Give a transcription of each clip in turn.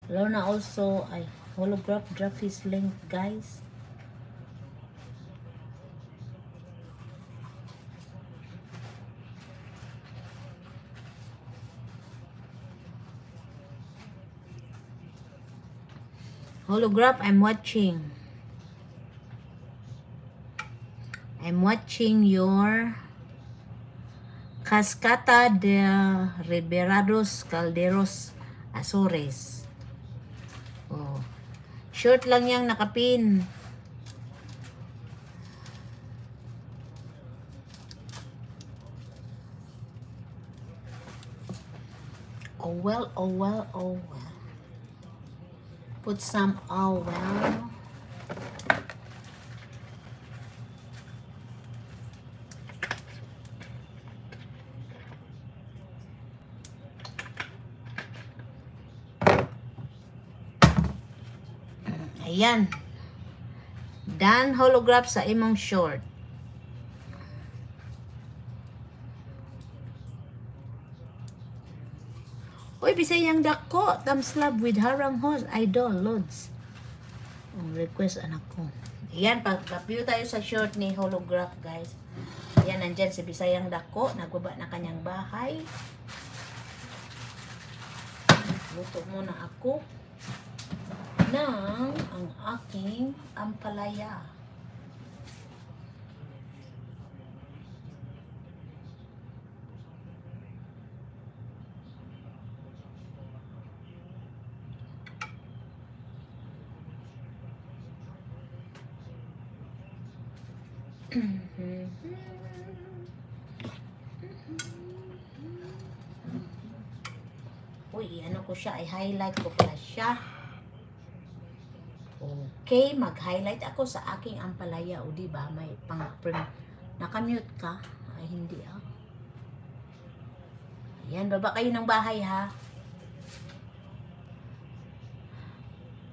Lorna also, ay, holograph drop his link, guys. Holograph, I'm watching. I'm watching your Cascata de Riberados Calderos Azores. Oh. Short lang yang nakapin. Oh well, oh well, oh well. Put some oh well. Ayan. Dan holograph sa imong short. Uy, bisayang dako. Thumbs love with harang host. Idol, loads. Request anak ko. Ayan, pag-view tayo sa short ni holograph, guys. Ayan, nandyan si bisayang dako. Nagbaba na kanyang bahay. Luto muna ako ng ang aking ampalaya. Uy, ano ko siya, i-highlight ko pala siya. Okay, mag-highlight ako sa aking ampalaya. O diba, may pang-print. Nakamute ka? Ay, hindi ah. Ayan, baba kayo ng bahay ha.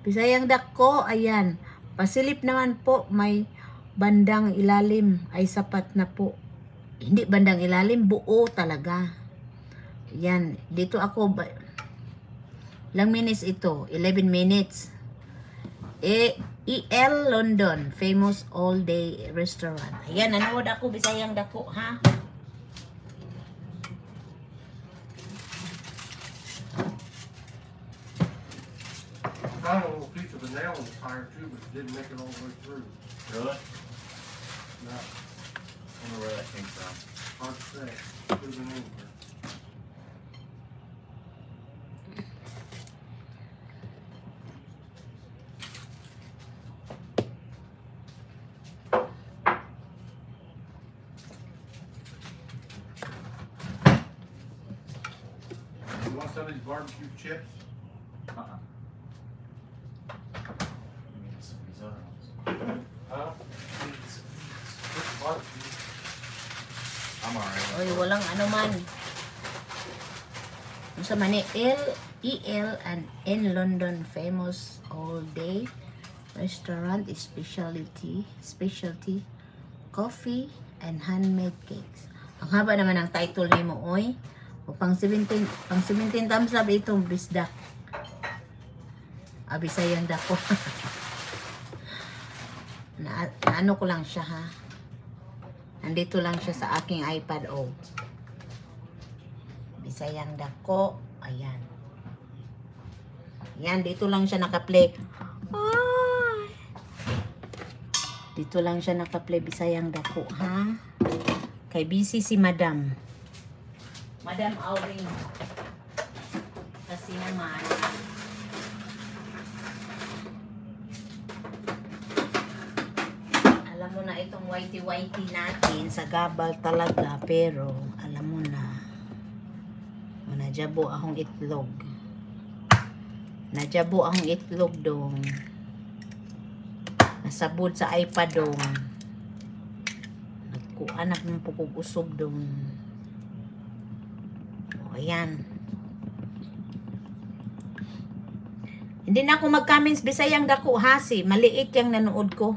Bisayang dako, ayan. Pasilip naman po, may bandang ilalim ay sapat na po. Hindi bandang ilalim, buo talaga. Ayan, dito ako, ilang minutes ito? 11 minutes. EL London, famous all-day restaurant. Ayan, nanood ako, bisayang dako, ha? Found a little piece of a nail in the tire too, but it didn't make it all the way through. Really? No, I wonder where that came from. hard to say. Could have been anywhere. You want some of these barbecue chips? Uh-uh. You mean some of these other ones? Huh? Which barbecue? I'm alright. Oy, walang ano man. Sa mani, EL and in London, famous all-day restaurant, specialty, coffee, and handmade cakes. Ang haba naman ang title ni mo, oy. O pang 17 thumbs up itong bisdak. Abisayang dako. na ano ko lang siya ha. Nandito lang siya sa aking iPad o. Bisayang dako. Ayan. Yan, dito lang siya naka-play. Ay! Dito lang siya naka-play bisayang dako ha. Kay busy si Madam. Madam Auring. Kasi naman alam mo na itong whitey natin sa gabal talaga, pero alam mo na najabo akong itlog. Najabo akong itlog dong. Nasabod sa iPad dong. Nagkuanak ng pukog-usog dong. O, ayan. Hindi na ako mag-comments bisayang dako ha, si maliit yung nanood ko.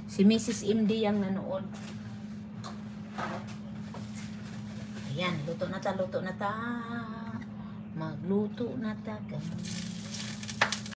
Si Mrs. MD yung nanood. Ayan, luto na ta. Magluto na ta.